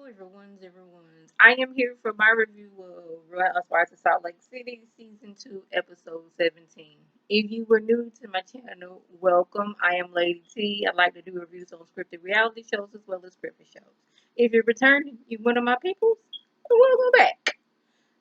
everyone's. I am here for my review of Real Housewives of Salt Lake City, Season 2, Episode 17. If you were new to my channel, welcome. I am Lady T. I like to do reviews on scripted reality shows as well as scripted shows. If you're returning, you're one of my peoples, welcome back.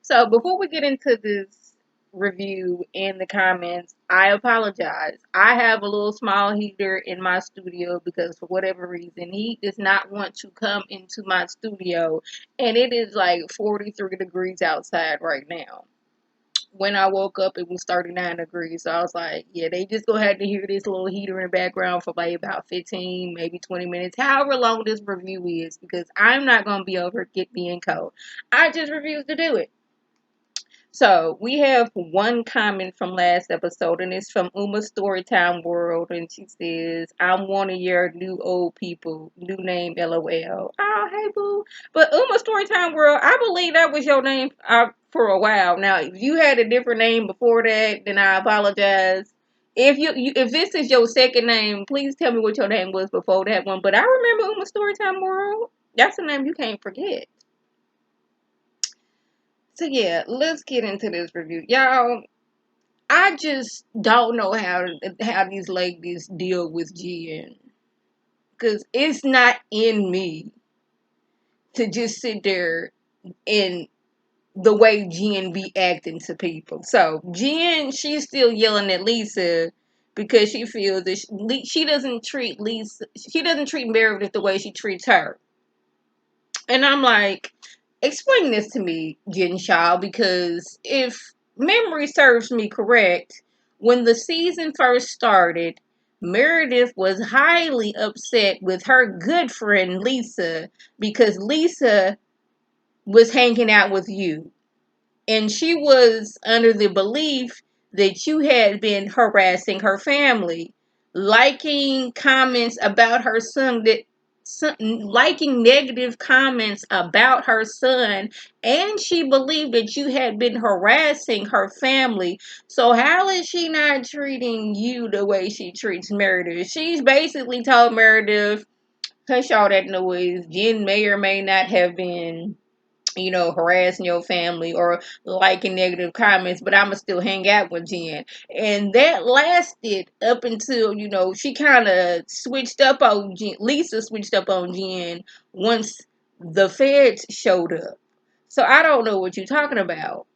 So before we get into this review in the comments, I apologize. I have a little small heater in my studio because for whatever reason he does not want to come into my studio, and it is like 43 degrees outside right now. When I woke up it was 39 degrees, so I was like, yeah, they just gonna have to hear this little heater in the background for like about 15 maybe 20 minutes, however long this review is, because I'm not gonna be over get being cold. I just refuse to do it. So we have one comment from last episode, and it's from Uma Storytime World, and she says, "I'm one of your new old people. New name, LOL." Oh, hey boo. But Uma Storytime World, I believe that was your name for a while. Now, if you had a different name before that, then I apologize. If this is your second name, please tell me what your name was before that one. But I remember Uma Storytime World. That's a name you can't forget. So yeah, let's get into this review, y'all. I just don't know how these ladies deal with Jen, because it's not in me to just sit there and the way Jen be acting to people. So Jen, she's still yelling at Lisa because she feels that she doesn't treat Lisa, she doesn't treat Meredith the way she treats her. And I'm like, explain this to me, Jen Shaw, because if memory serves me correct, when the season first started, Meredith was highly upset with her good friend Lisa because Lisa was hanging out with you. And she was under the belief that you had been harassing her family, liking comments about her son, liking negative comments about her son, and she believed that you had been harassing her family. So how is she not treating you the way she treats Meredith? She's basically told Meredith, hush all that noise. Jen may or may not have been, harassing your family or liking negative comments, but I'ma still hang out with Jen. And that lasted up until, she kind of switched up on Jen. Lisa switched up on Jen once the feds showed up. So I don't know what you're talking about.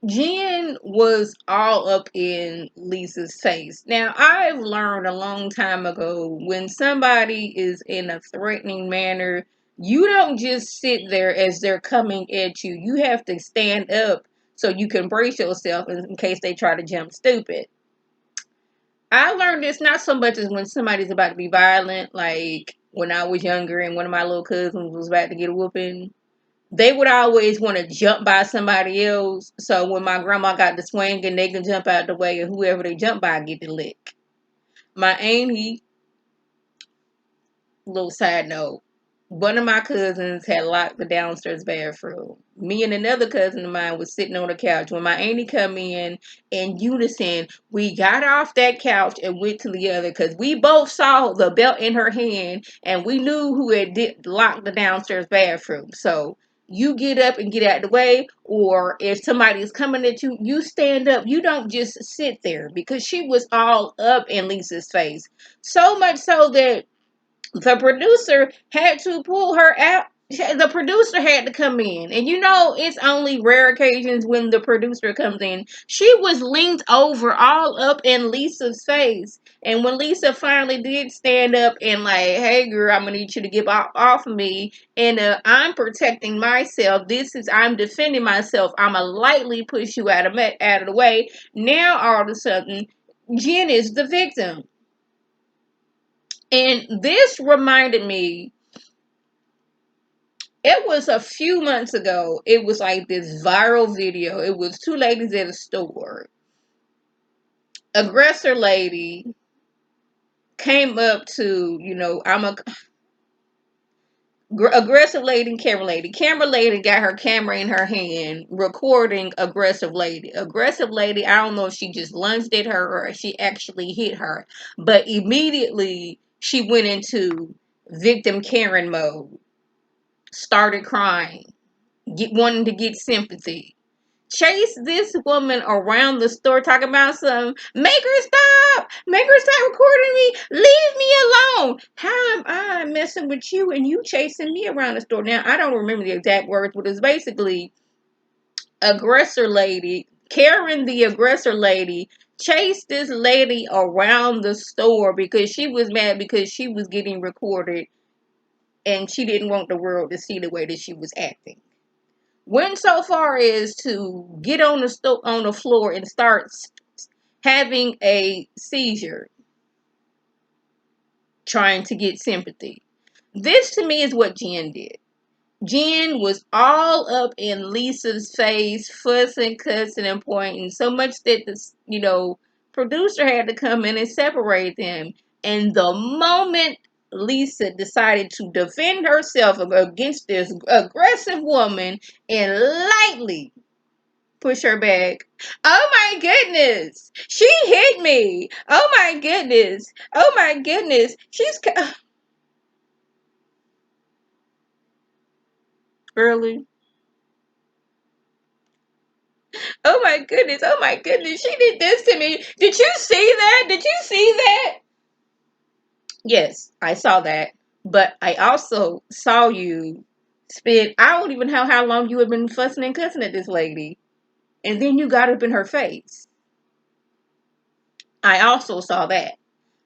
Jen was all up in Lisa's face. Now, I've learned a long time ago, when somebody is in a threatening manner, you don't just sit there as they're coming at you. You have to stand up so you can brace yourself in case they try to jump stupid. I learned this not so much as when somebody's about to be violent, like when I was younger and one of my little cousins was about to get a whooping. They would always want to jump by somebody else. So when my grandma got the swing and they can jump out the way, and whoever they jump by get the lick. My auntie, little side note, one of my cousins had locked the downstairs bathroom. Me and another cousin of mine was sitting on the couch. When my auntie come in unison, we got off that couch and went to the other, because we both saw the belt in her hand and we knew who had locked the downstairs bathroom. So you get up and get out of the way, or if somebody's coming at you, you stand up. You don't just sit there, because she was all up in Lisa's face. So much so that the producer had to pull her out. The producer had to come in. And it's only rare occasions when the producer comes in. She was leaned over all up in Lisa's face. And when Lisa finally did stand up and like, hey girl, I'm gonna need you to get off of me. And I'm protecting myself. I'm defending myself. I'ma lightly push you out of the way. Now all of a sudden, Jen is the victim. And this reminded me, it was a few months ago. It was like this viral video. It was two ladies at a store. Aggressor lady came up to, I'm a aggressive lady and camera lady. Camera lady got her camera in her hand recording aggressive lady. Aggressive lady, I don't know if she just lunged at her or if she actually hit her. But immediately she went into victim Karen mode, started crying, wanting to get sympathy. Chase this woman around the store talking about some, make her stop recording me, leave me alone. How am I messing with you and you chasing me around the store? Now, I don't remember the exact words, but it's basically aggressor lady, Karen the aggressor lady, chased this lady around the store because she was mad because she was getting recorded and she didn't want the world to see the way that she was acting. Went so far as to get on on the floor and start having a seizure, trying to get sympathy. This to me is what Jen did. Jen was all up in Lisa's face, fussing, cussing, and pointing so much that the producer had to come in and separate them. And the moment Lisa decided to defend herself against this aggressive woman and lightly push her back. Oh my goodness. She hit me. Oh my goodness. Oh my goodness. Early. Oh my goodness. Oh my goodness. She did this to me. Did you see that? Did you see that? Yes, I saw that. But I also saw you spend, I don't even know how long you have been fussing and cussing at this lady. And then you got up in her face. I also saw that.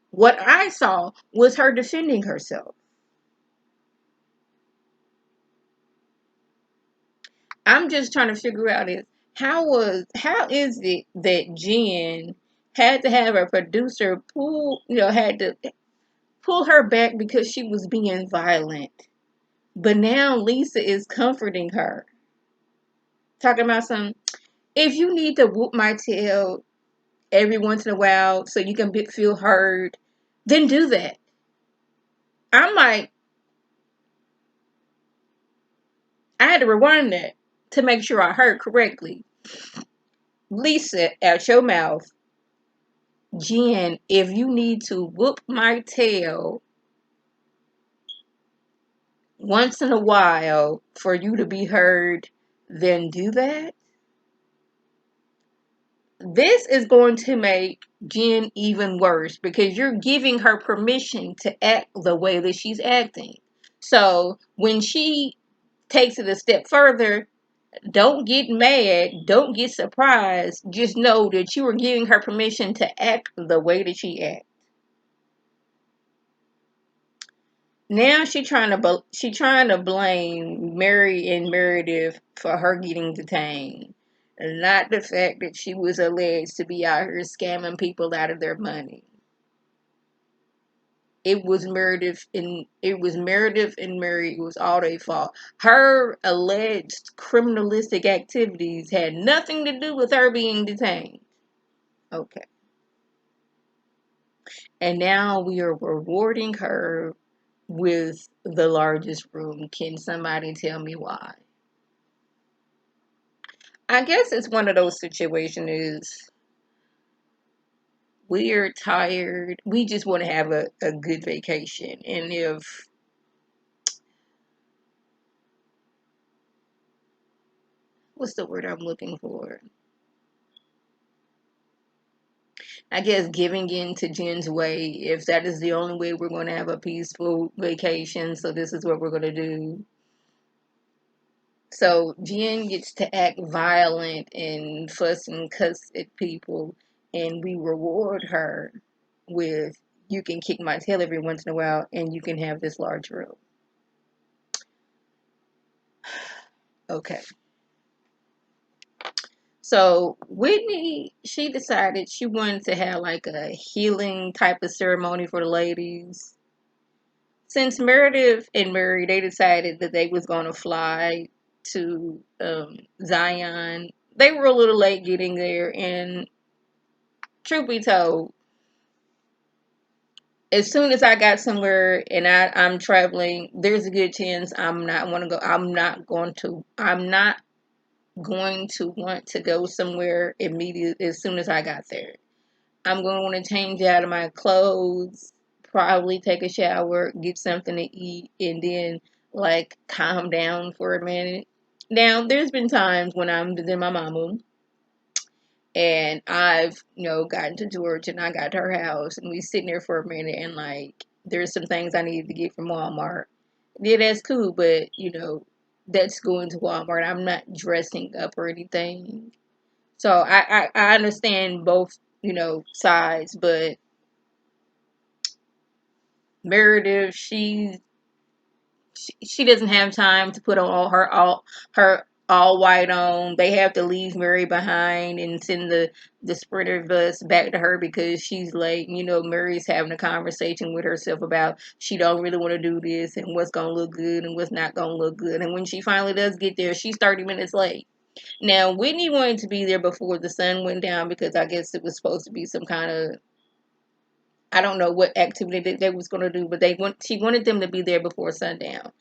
What I saw was her defending herself. I'm just trying to figure out is how is it that Jen had to have a producer had to pull her back because she was being violent. But now Lisa is comforting her. Talking about some, if you need to whoop my tail every once in a while so you can feel heard, then do that. I'm like, I had to rewind that to make sure I heard correctly. Lisa, out your mouth. Jen, if you need to whoop my tail once in a while for you to be heard, then do that. This is going to make Jen even worse because you're giving her permission to act the way that she's acting. So when she takes it a step further, don't get mad, don't get surprised. Just know that you are giving her permission to act the way that she acts. Now she trying to blame Mary and Meredith for her getting detained, not the fact that she was alleged to be out here scamming people out of their money. It was Meredith and Mary. It was all their fault. Her alleged criminalistic activities had nothing to do with her being detained. Okay. And now we are rewarding her with the largest room. Can somebody tell me why? I guess it's one of those situations is we're tired. We just want to have a good vacation. And what's the word I'm looking for? I guess giving in to Jen's way, if that is the only way we're going to have a peaceful vacation, so this is what we're going to do. So Jen gets to act violent and fuss and cuss at people, and we reward her with you can kick my tail every once in a while, and you can have this large room. Okay. So Whitney, she decided she wanted to have like a healing type of ceremony for the ladies. Since Meredith and Murray, they decided that they was going to fly to Zion. They were a little late getting there, and truth be told, as soon as I got somewhere and I'm traveling, there's a good chance I'm not want to go. I'm not going to. I'm not going to want to go somewhere immediately as soon as I got there. I'm going to want to change out of my clothes, probably take a shower, get something to eat, and then like calm down for a minute. Now, there's been times when I'm visiting my mama and I've, gotten to Georgia and I got to her house and we sitting there for a minute and like there's some things I needed to get from Walmart. Yeah, that's cool, but that's going to Walmart. I'm not dressing up or anything. So I understand both, sides, but Meredith, she doesn't have time to put on her all white on. They have to leave Mary behind and send the sprinter bus back to her because she's late. Mary's having a conversation with herself about she don't really want to do this and what's gonna look good and what's not gonna look good. And when she finally does get there, she's 30 minutes late. Now Whitney wanted to be there before the sun went down because I guess it was supposed to be some kind of, I don't know what activity that they was gonna do, but she wanted them to be there before sundown.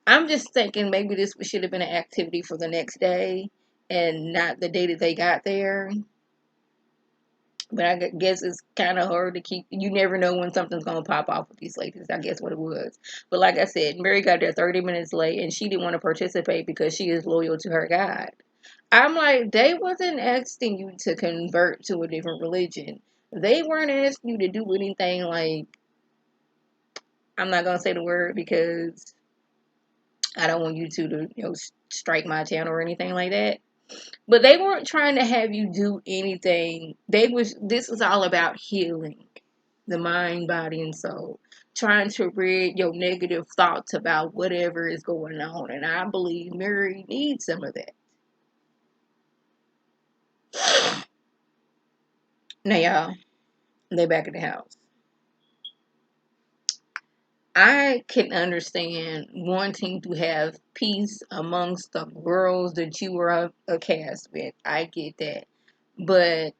I'm just thinking maybe this should have been an activity for the next day and not the day that they got there. But I guess it's kind of hard to keep. You never know when something's going to pop off with these ladies. I guess what it was. But like I said, Mary got there 30 minutes late and she didn't want to participate because she is loyal to her God. I'm like, they wasn't asking you to convert to a different religion. They weren't asking you to do anything like, I'm not going to say the word because I don't want you to strike my channel or anything like that. But they weren't trying to have you do anything. This was all about healing the mind, body, and soul. Trying to rid your negative thoughts about whatever is going on. And I believe Mary needs some of that. Now y'all, they back at the house. I can understand wanting to have peace amongst the girls that you were a cast with. I get that. But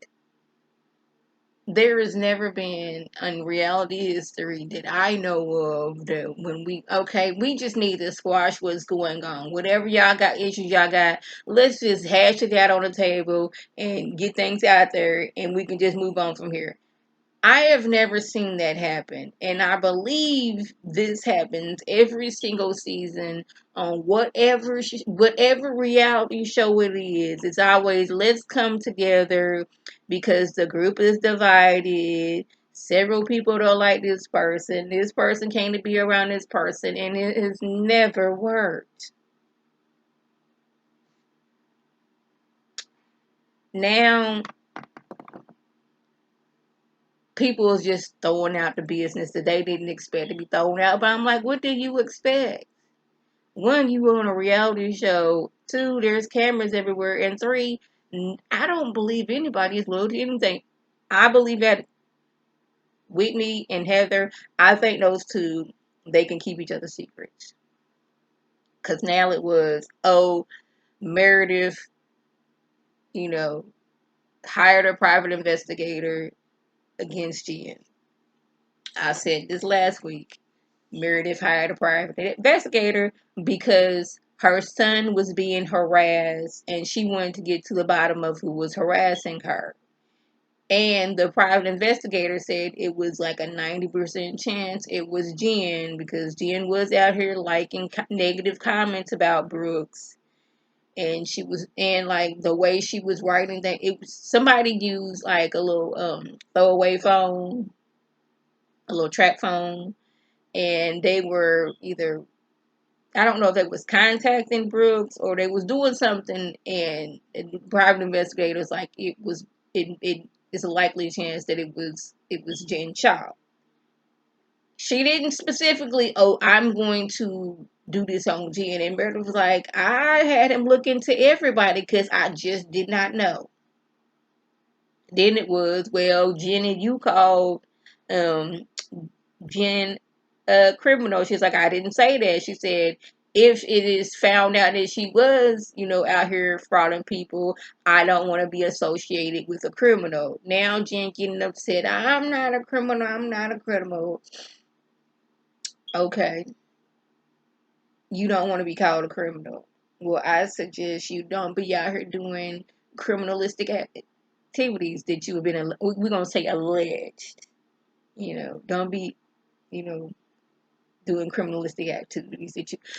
there has never been in reality history that I know of that when we just need to squash what's going on. Whatever y'all got issues y'all got, let's just hash it out on the table and get things out there and we can just move on from here. I have never seen that happen. And I believe this happens every single season on whatever reality show it is. It's always let's come together because the group is divided. Several people don't like this person. This person came to be around this person, and it has never worked. Now, people is just throwing out the business that they didn't expect to be thrown out. But I'm like, what did you expect? One, you were on a reality show. Two, there's cameras everywhere. And three, I don't believe anybody is loyal to anything. I believe that Whitney and Heather, I think those two, they can keep each other's secrets. Because now it was, oh, Meredith, you know, hired a private investigator against Jen. I said this last week. Meredith hired a private investigator because her son was being harassed and she wanted to get to the bottom of who was harassing her. And the private investigator said it was like a 90% chance it was Jen because Jen was out here liking negative comments about Brooks. And she was, and like the way she was writing that, it was somebody used like a little throwaway phone, a little track phone, and they were either, I don't know if they was contacting Brooks or they was doing something, and private investigators like it is a likely chance that it was Jen Shaw. She didn't specifically, oh, I'm going to do this on Jen, and Meredith was like, I had him look into everybody because I just did not know. Then it was, well, Jenny, you called um Jen a criminal. She's like, I didn't say that. She said, if it is found out that she was, out here frauding people, I don't want to be associated with a criminal. Now Jen getting upset. I'm not a criminal. I'm not a criminal. Okay. You don't want to be called a criminal. Well, I suggest you don't be out here doing criminalistic activities that you have been, we're going to say alleged. Don't be you know, doing criminalistic activities.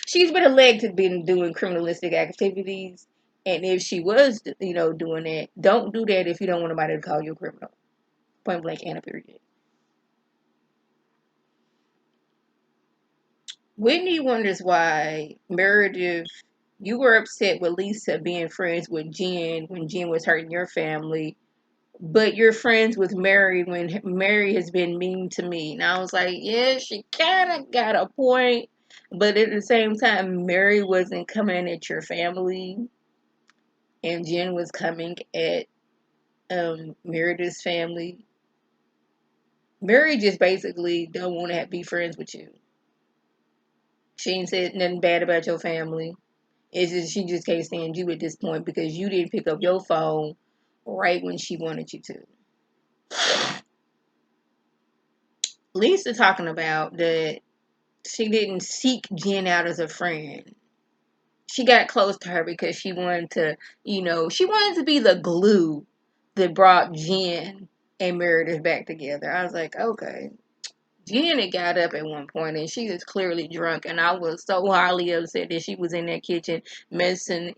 She's been alleged to been doing criminalistic activities, and if she was, doing that, don't do that if you don't want nobody to call you a criminal. Point blank and a period. Whitney wonders why Meredith, you were upset with Lisa being friends with Jen when Jen was hurting your family, but you're friends with Mary when Mary has been mean to me. And I was like, yeah, she kind of got a point, but at the same time, Mary wasn't coming at your family, and Jen was coming at Meredith's family. Mary just basically don't want to be friends with you. She ain't said nothing bad about your family. It's just she just can't stand you at this point because you didn't pick up your phone right when she wanted you to. Lisa talking about that she didn't seek Jen out as a friend. She got close to her because she wanted to, she wanted to be the glue that brought Jen and Meredith back together. I was like, okay. Jen had got up at one point and she was clearly drunk, and I was so highly upset that she was in that kitchen messing,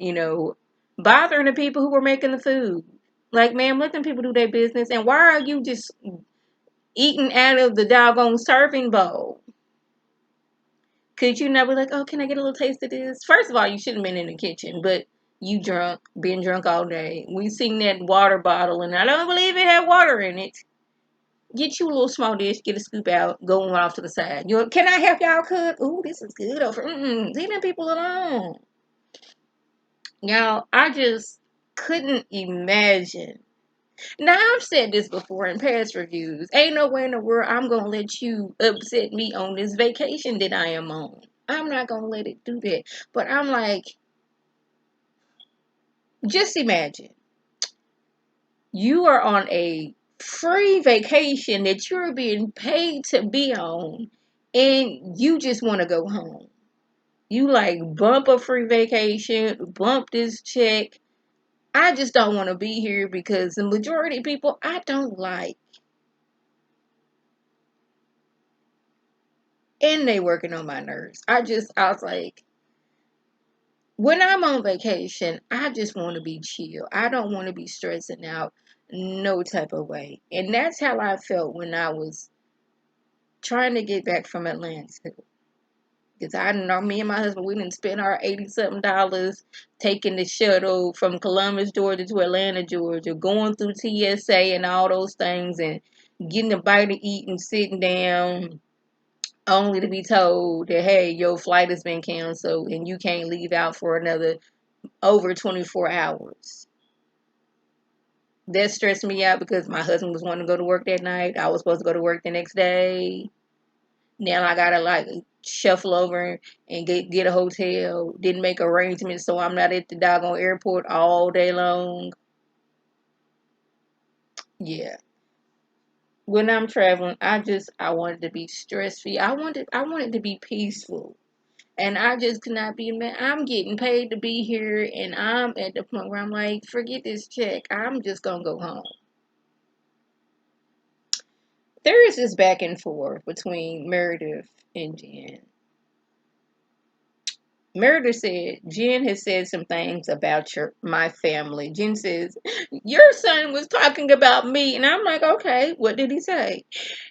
bothering the people who were making the food. Like, ma'am, let them people do their business. And why are you just eating out of the doggone serving bowl? Could you not be like, oh, can I get a little taste of this? First of all, you shouldn't have been in the kitchen, but you drunk, been drunk all day. We seen that water bottle, and I don't believe it had water in it. Get you a little small dish, get a scoop out, go on off to the side. Can I help y'all cook? Ooh, this is good over. Leave them people alone. Y'all, I just couldn't imagine. Now, I've said this before in past reviews. Ain't no way in the world I'm going to let you upset me on this vacation that I am on. I'm not going to let it do that. But I'm like, just imagine. You are on a free vacation that you're being paid to be on, and you just want to go home. You like bump a free vacation, bump this check. I just don't want to be here because the majority of people I don't like. And they working on my nerves. I was like, when I'm on vacation, I just want to be chill. I don't want to be stressing out no type of way. And that's how I felt when I was trying to get back from Atlanta. Because I know me and my husband, we didn't spend our 80 something dollars taking the shuttle from Columbus, Georgia to Atlanta, Georgia, going through TSA and all those things, and getting a bite to eat and sitting down, only to be told that, hey, your flight has been canceled and you can't leave out for another over 24 hours. That stressed me out because my husband was wanting to go to work that night. I was supposed to go to work the next day. Now I gotta like shuffle over and get a hotel. Didn't make arrangements, so I'm not at the doggone airport all day long. Yeah. When I'm traveling, I wanted to be stress free. I wanted to be peaceful. And I just could not be mad. I'm getting paid to be here, and I'm at the point where I'm like, forget this check. I'm just gonna go home. There is this back and forth between Meredith and Jen. Meredith said Jen has said some things about my family. Jen says your son was talking about me, and I'm like, okay, what did he say?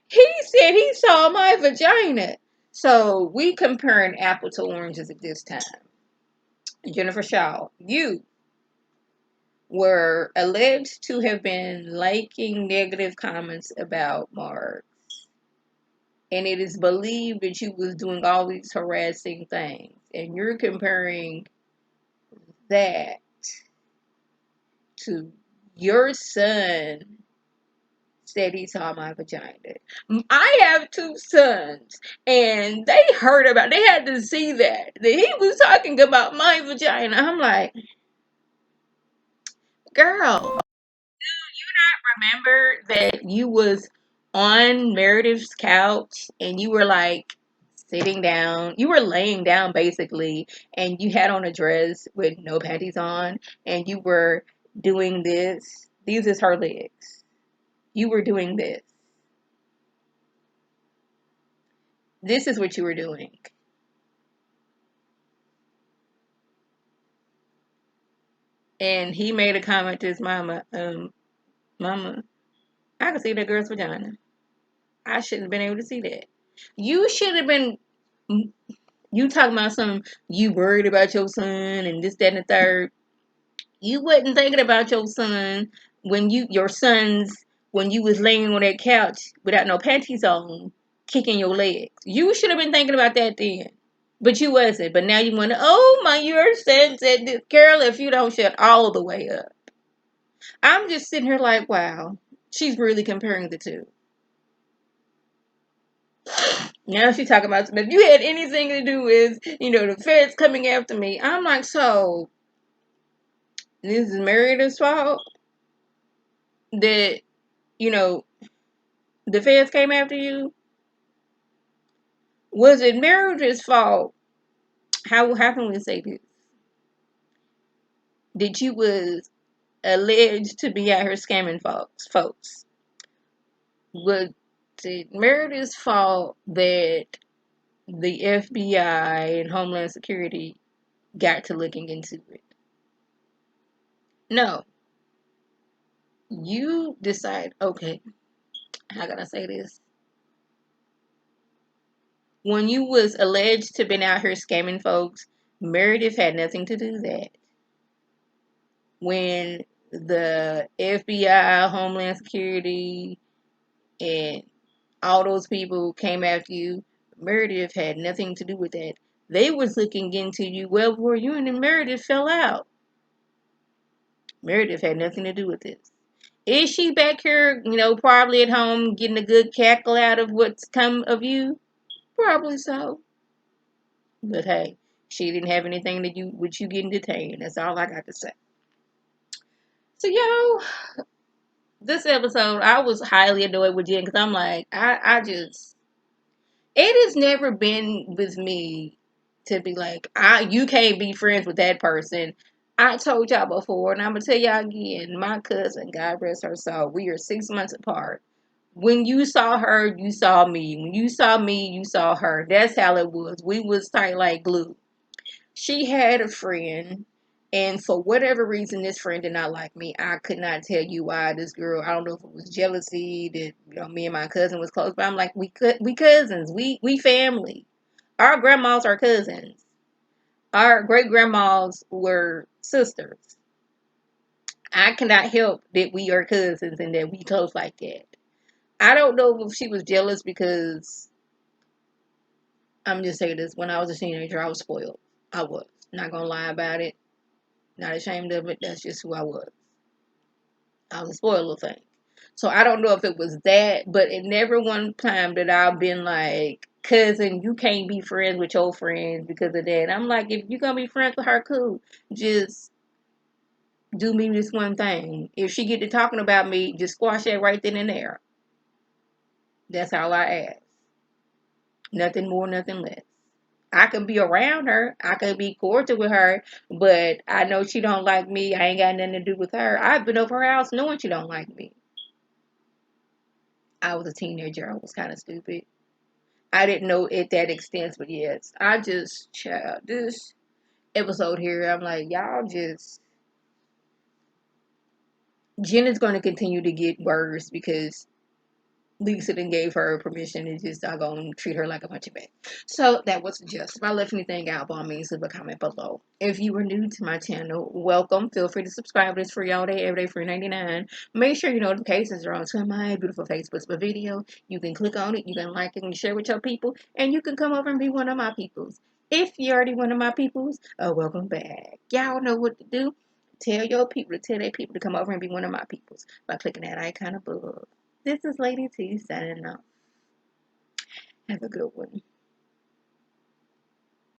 He said he saw my vagina. So we comparing apple to oranges at this time. Jennifer Shaw, you were alleged to have been liking negative comments about Mark, and it is believed that you was doing all these harassing things, and you're comparing that to your son said he saw my vagina. I have two sons, and they heard about. They had to see that he was talking about my vagina. I'm like, girl, remember that you was on Meredith's couch and you were like sitting down. You were laying down basically, and you had on a dress with no panties on, and you were doing this. These is her legs. You were doing this. This is what you were doing. And he made a comment to his mama, Mama, I can see that girl's vagina. I shouldn't have been able to see that. You should have been, you talking about something, you worried about your son and this, that, and the third. You wasn't thinking about your son your sons, when you was laying on that couch without no panties on, kicking your legs. You should have been thinking about that then. But you wasn't. But now you want to, oh my, your son said this. Girl, if you don't shut all the way up. I'm just sitting here like, wow, she's really comparing the two. Now she talking about, if you had anything to do with, the feds coming after me. I'm like, so this is Meredith's fault that, you know, the feds came after you? Was it Meredith's fault? How can we say this? That you was alleged to be out here scamming folks. Was it Meredith's fault that the FBI and Homeland Security got to looking into it? No. You decide, okay, how can I say this? When you was alleged to been out here scamming folks, Meredith had nothing to do with that. When the FBI, Homeland Security, and all those people came after you, Meredith had nothing to do with that. They was looking into you well before you and Meredith fell out. Meredith had nothing to do with this. Is she back here, probably at home getting a good cackle out of what's come of you? Probably so. But hey, she didn't have anything to do with you getting detained. That's all I got to say. So, this episode, I was highly annoyed with Jen because I'm like, it has never been with me to be like, you can't be friends with that person. I told y'all before, and I'm going to tell y'all again, my cousin, God rest her soul, we are 6 months apart. When you saw her, you saw me. When you saw me, you saw her. That's how it was. We was tight like glue. She had a friend, and for whatever reason, this friend did not like me. I could not tell you why. This girl, I don't know if it was jealousy that me and my cousin was close, but I'm like, we cousins, we family. Our grandmas are cousins. Our great grandmas were sisters. I cannot help that we are cousins and that we close like that. I don't know if she was jealous because I'm just saying this. When I was a teenager, I was spoiled. I was not gonna lie about it. Not ashamed of it. That's just who I was. I was a spoiled little thing. So I don't know if it was that, but it never one time that I've been like, cousin, you can't be friends with your friends because of that. I'm like, if you're gonna be friends with her, cool. Just do me this one thing. If she get to talking about me, just squash that right then and there. That's all I ask. Nothing more, nothing less. I can be around her. I can be cordial with her, but I know she don't like me. I ain't got nothing to do with her. I've been over her house knowing she don't like me. I was a teenager. I was kind of stupid. I didn't know it that extent, but yes, I just child this episode here. I'm like, y'all just Jen is going to continue to get worse because Lisa then gave her permission and just not gonna treat her like a punching bag. So that was just. If I left anything out, by all means, leave a comment below. If you are new to my channel, welcome. Feel free to subscribe. It's free all day, every day, free 99. Make sure your notifications are on to my beautiful Facebook video. You can click on it, you can like it, and share with your people, and you can come over and be one of my peoples. If you're already one of my peoples, welcome back. Y'all know what to do. Tell your people to tell their people to come over and be one of my peoples by clicking that icon above. This is Lady T signing off. Have a good one.